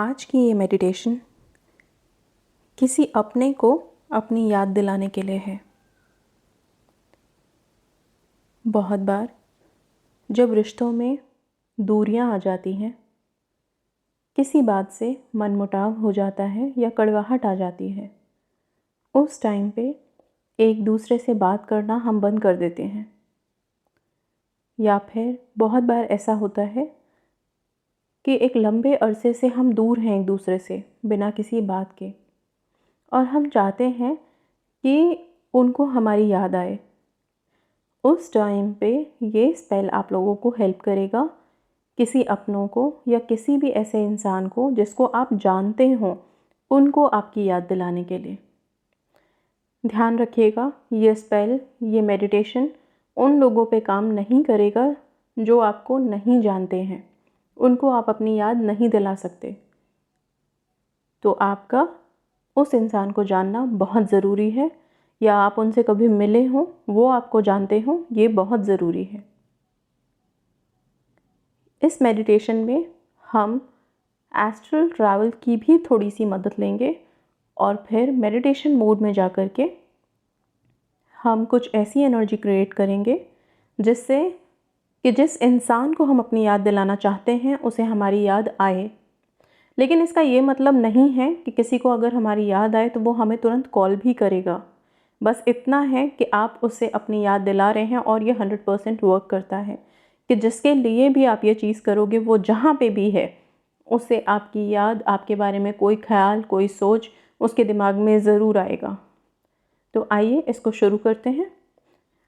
आज की ये मेडिटेशन किसी अपने को अपनी याद दिलाने के लिए है। बहुत बार जब रिश्तों में दूरियां आ जाती हैं, किसी बात से मनमुटाव हो जाता है या कड़वाहट आ जाती है, उस टाइम पे एक दूसरे से बात करना हम बंद कर देते हैं। या फिर बहुत बार ऐसा होता है कि एक लंबे अरसे से हम दूर हैं एक दूसरे से बिना किसी बात के, और हम चाहते हैं कि उनको हमारी याद आए। उस टाइम पे ये स्पेल आप लोगों को हेल्प करेगा किसी अपनों को या किसी भी ऐसे इंसान को जिसको आप जानते हो, उनको आपकी याद दिलाने के लिए। ध्यान रखिएगा, ये स्पेल, ये मेडिटेशन उन लोगों पे काम नहीं करेगा जो आपको नहीं जानते हैं, उनको आप अपनी याद नहीं दिला सकते। तो आपका उस इंसान को जानना बहुत ज़रूरी है, या आप उनसे कभी मिले हों, वो आपको जानते हों, ये बहुत ज़रूरी है। इस मेडिटेशन में हम एस्ट्रल ट्रैवल की भी थोड़ी सी मदद लेंगे, और फिर मेडिटेशन मोड में जाकर के हम कुछ ऐसी एनर्जी क्रिएट करेंगे जिससे कि जिस इंसान को हम अपनी याद दिलाना चाहते हैं उसे हमारी याद आए। लेकिन इसका ये मतलब नहीं है कि किसी को अगर हमारी याद आए तो वो हमें तुरंत कॉल भी करेगा। बस इतना है कि आप उससे अपनी याद दिला रहे हैं, और ये 100% वर्क करता है कि जिसके लिए भी आप ये चीज़ करोगे, वो जहाँ पे भी है, उससे आपकी याद, आपके बारे में कोई ख्याल, कोई सोच उसके दिमाग में ज़रूर आएगा। तो आइए इसको शुरू करते हैं।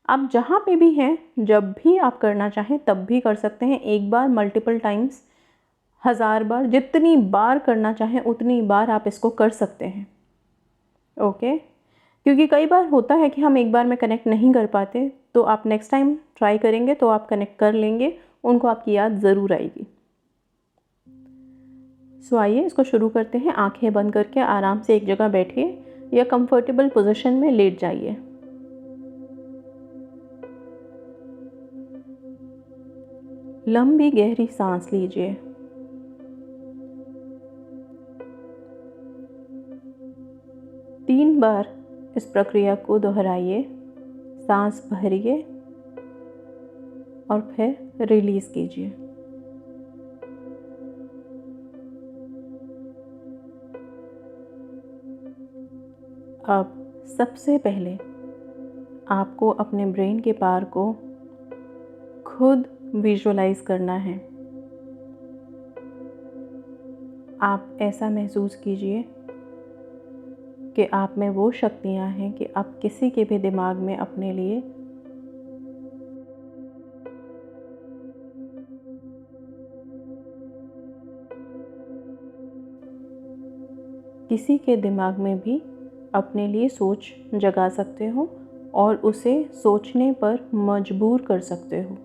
आप जहाँ पे भी हैं, जब भी आप करना चाहें तब भी कर सकते हैं। एक बार, मल्टीपल टाइम्स, 1000 बार, जितनी बार करना चाहें उतनी बार आप इसको कर सकते हैं। ओके, क्योंकि कई बार होता है कि हम एक बार में कनेक्ट नहीं कर पाते, तो आप नेक्स्ट टाइम ट्राई करेंगे तो आप कनेक्ट कर लेंगे, उनको आपकी याद ज़रूर आएगी। सो आइए इसको शुरू करते हैं। आंखें बंद करके आराम से एक जगह बैठिए या कंफर्टेबल पोजीशन में लेट जाइए। लंबी गहरी सांस लीजिए। तीन बार इस प्रक्रिया को दोहराइए। सांस भरिए और फिर रिलीज कीजिए। अब सबसे पहले आपको अपने ब्रेन के पार को खुद विजुअलाइज करना है। आप ऐसा महसूस कीजिए कि आप में वो शक्तियाँ हैं कि आप किसी के भी दिमाग में अपने लिए किसी के दिमाग में भी अपने लिए सोच जगा सकते हो और उसे सोचने पर मजबूर कर सकते हो।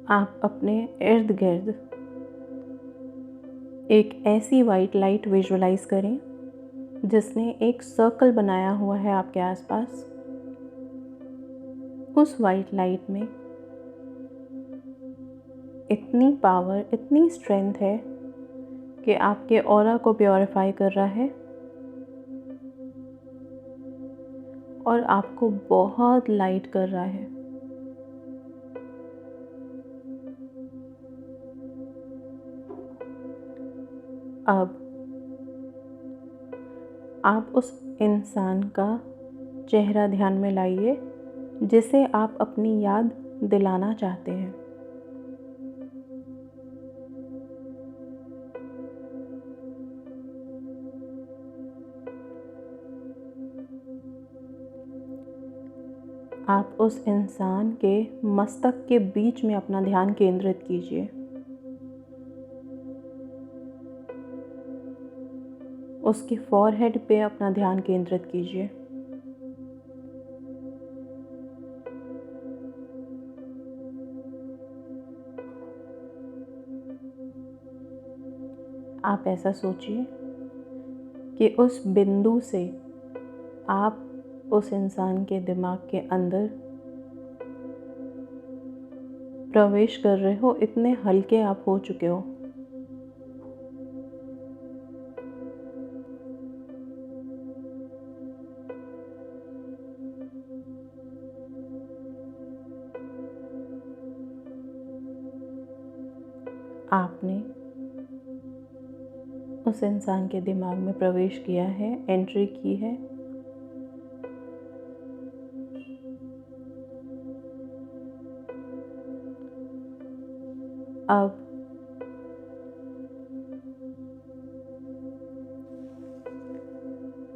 आप अपने इर्द गिर्द एक ऐसी वाइट लाइट विजुअलाइज करें जिसने एक सर्कल बनाया हुआ है आपके आसपास। उस वाइट लाइट में इतनी पावर, इतनी स्ट्रेंथ है कि आपके ऑरा को प्योरीफाई कर रहा है और आपको बहुत लाइट कर रहा है। अब आप उस इंसान का चेहरा ध्यान में लाइए जिसे आप अपनी याद दिलाना चाहते हैं। आप उस इंसान के मस्तक के बीच में अपना ध्यान केंद्रित कीजिए। उसके फॉरहेड पे अपना ध्यान केंद्रित कीजिए। आप ऐसा सोचिए कि उस बिंदु से आप उस इंसान के दिमाग के अंदर प्रवेश कर रहे हो, इतने हल्के आप हो चुके हो। आपने उस इंसान के दिमाग में प्रवेश किया है, एंट्री की है। अब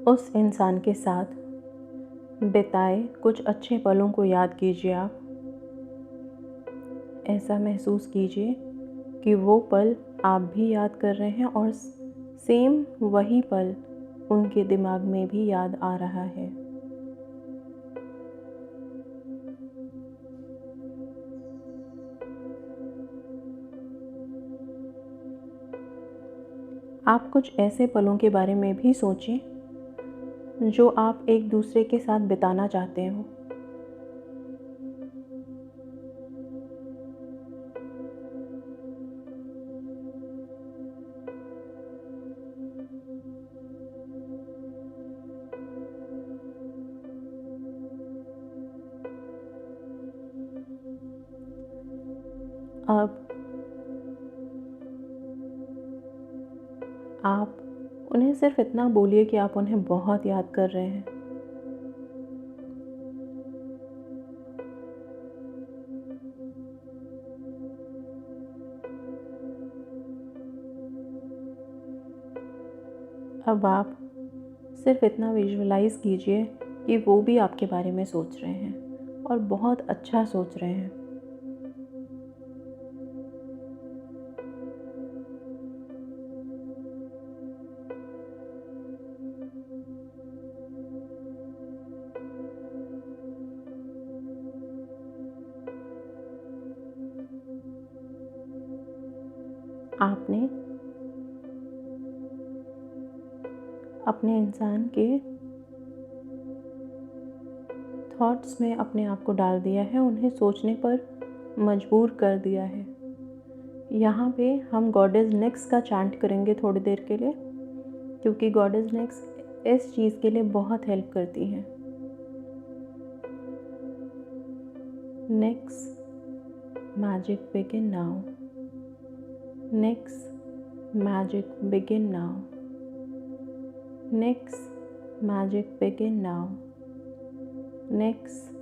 उस इंसान के साथ बिताए कुछ अच्छे पलों को याद कीजिए। आप ऐसा महसूस कीजिए कि वो पल आप भी याद कर रहे हैं और सेम वही पल उनके दिमाग में भी याद आ रहा है। आप कुछ ऐसे पलों के बारे में भी सोचें जो आप एक दूसरे के साथ बिताना चाहते हो। अब आप उन्हें सिर्फ इतना बोलिए कि आप उन्हें बहुत याद कर रहे हैं। अब आप सिर्फ इतना विजुअलाइज़ कीजिए कि वो भी आपके बारे में सोच रहे हैं और बहुत अच्छा सोच रहे हैं। आपने अपने इंसान के थॉट्स में अपने आप को डाल दिया है, उन्हें सोचने पर मजबूर कर दिया है। यहाँ पे हम गॉड इज़ नेक्स्ट का चैंट करेंगे थोड़ी देर के लिए, क्योंकि गॉड इज़ नेक्स्ट इस चीज़ के लिए बहुत हेल्प करती है। Next magic begin now, next magic begin now, next magic begin now, next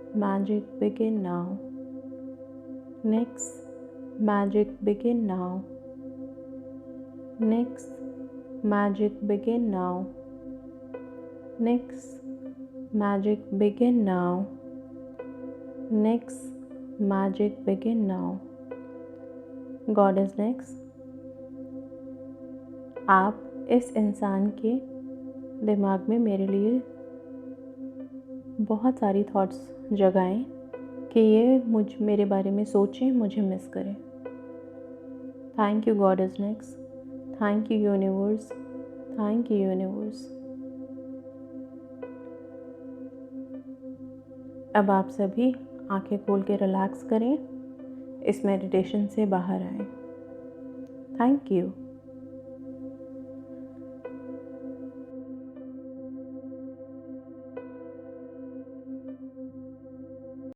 magic begin now, next magic begin now, next magic begin now, next magic begin now, next magic begin now। God is next। आप इस इंसान के दिमाग में मेरे लिए बहुत सारी थॉट्स जगाएं कि ये मेरे बारे में सोचें, मुझे मिस करें। Thank you God is next, thank you universe, thank you universe. अब आप सभी आंखें खोल के रिलैक्स करें, इस मेडिटेशन से बाहर आएं। Thank you.